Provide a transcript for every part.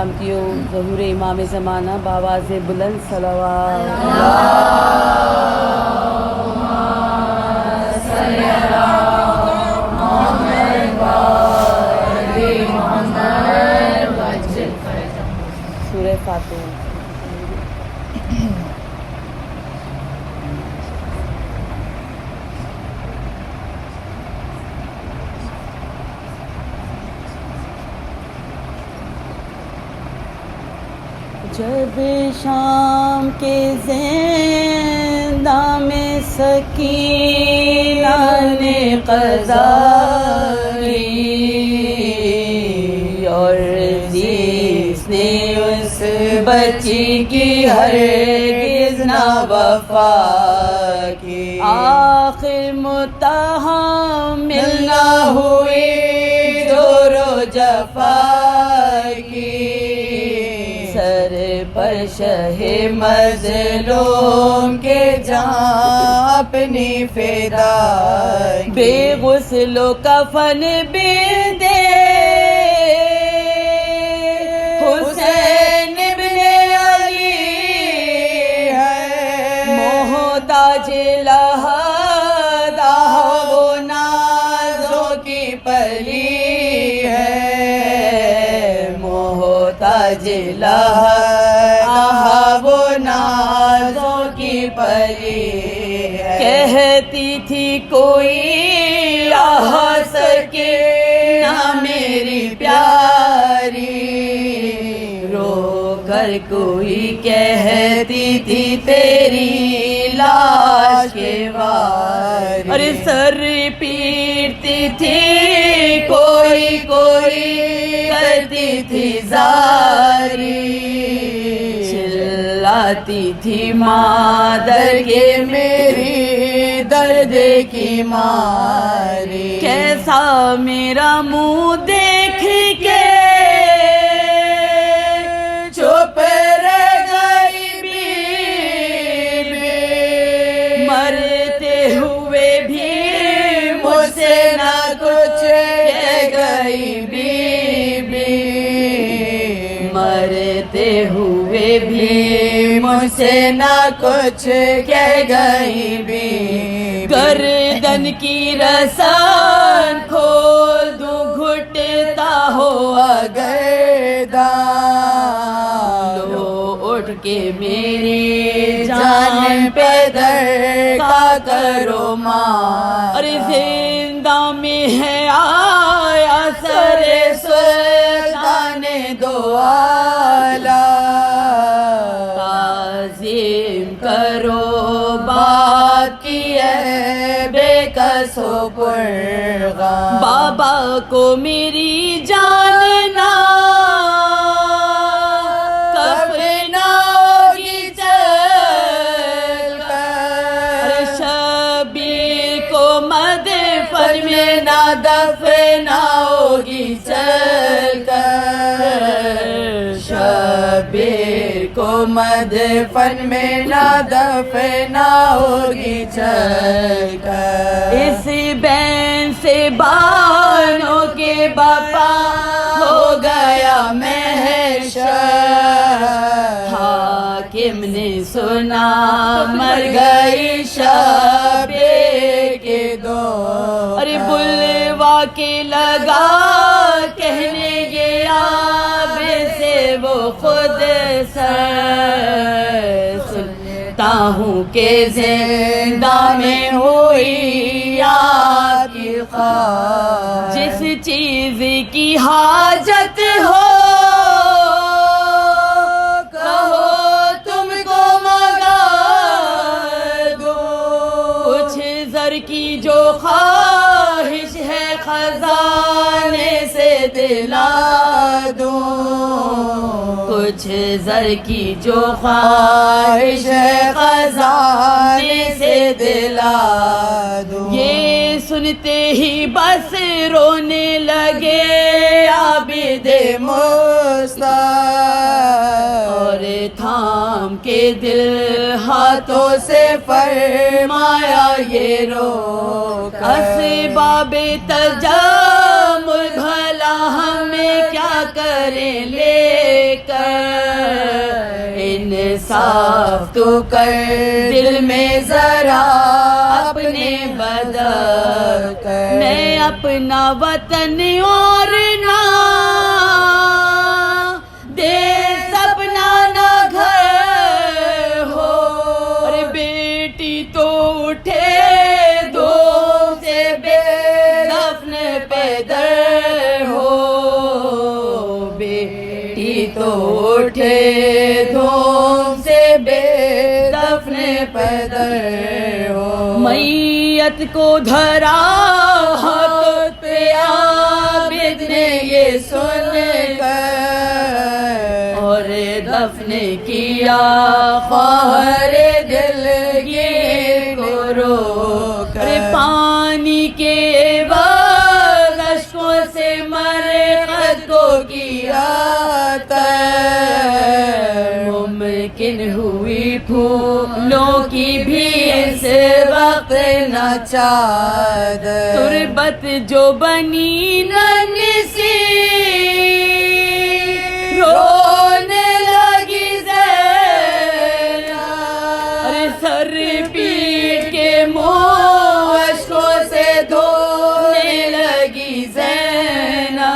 سلام کیو ظہور امام زمانہ بآواز بلند صلوات سورہ فاتحہ۔ جب شام کے زندہ میں سکینہ نے قضا کی اور عزیز نے اس بچی کی ہرگز نہ وفا کی، آخر متحمل نہ ہوئی جور و جفا کی، سر پر شہ مظلوم کے جہاں اپنی فدا، بے غسل و کفن بندے حسین ابن علی ہے، محتاج لہدا وہ نازوں کی پلی ہے، محتاج لہدا وہ نازوں کی پلی ہے، کہتی تھی کوئی آ سکے نہ میری پیاری، رو کر کوئی کہتی تھی تیری لاش کے واری، اور سر پیٹتی تھی کوئی کوئی کرتی تھی زاری، چلاتی تھی مادر کے میری درد کی ماری، کیسا میرا منہ دیکھ کے چپ رہ گئی بیوی، مرتے ہوئے بھی مجھ سے نہ کچھ کہہ گئی بیوی، مرتے ہوئے بھی مجھ سے نہ کچھ کہہ گئی بیوی، گردن کی رسان کھول دوں گھٹتا ہوا گردان، لو اٹھ کے میری جان پہ درکا کرو ماں، اور زندہ میں ہے آیا سر سلطان دو عالم، تعظیم کرو بات کی ہے بے کس و پرغم، بابا کو میری جاننا کفنا ہوگی چل کر، شبیر کو مدفن میں نہ دفنا ہوگی چل کر، شبیر کو مدفن میں نہ دفنا ہوگی چل کر، اس بین سے بانوں کے باپا ہو گیا محشر، حاکم نے سنا مر گئی شبیر کے دو، اور بلوا کے لگا کہنے یہ آب سے وہ خود سنتا ہوں کہ زندہ میں ہوئی آپ کی خواہش، جس چیز کی حاجت ہو کہو تم کو منگا دوں، کچھ زر کی جو خواہش ہے خزانے سے دلا دوں، کچھ زر کی جو خواہش ہے خزانے سے دلا دوں، یہ سنتے ہی بس رونے لگے عابد مصطفیٰ، اور تھام کے دل ہاتھوں سے فرمایا یہ روک، اسباب تجمل بھلا ہمیں کیا کریں لے کر، انصاف تو کر دل میں ذرا اپنے بدل کر، میں اپنا وطن اور نہ دیس اپنا نہ گھر ہو، ارے بیٹی تو اٹھے دو سے بے دفن پیدر ہو، بیٹی تو اٹھے دو سے بے دفن پیدر ہو، میت کو دھرا ہاتھ پہ عابد نے یہ سن کر، اور دفن کیا خواہر دل یہ کو رو کر، پانی کے بعد اشکوں سے مرقد کو کیا تر، ممکن ہوئی پھولوں کی بھی اس وقت نہ چادر، تربت جو بنی ننسی رونے لگی زینب، ارے سر پیٹ کے منہ اشکوں سے دھونے لگی زینب،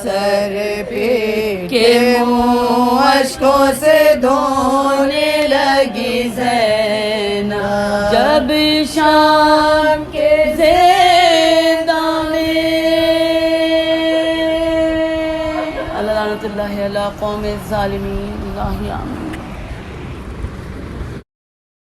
سر پیٹ کے منہ اشکوں سے دھونے لگی زینب، جب شام کے زندہ میں، اللہ لعنت اللہ علی قوم الظالمین، اللہ آمین۔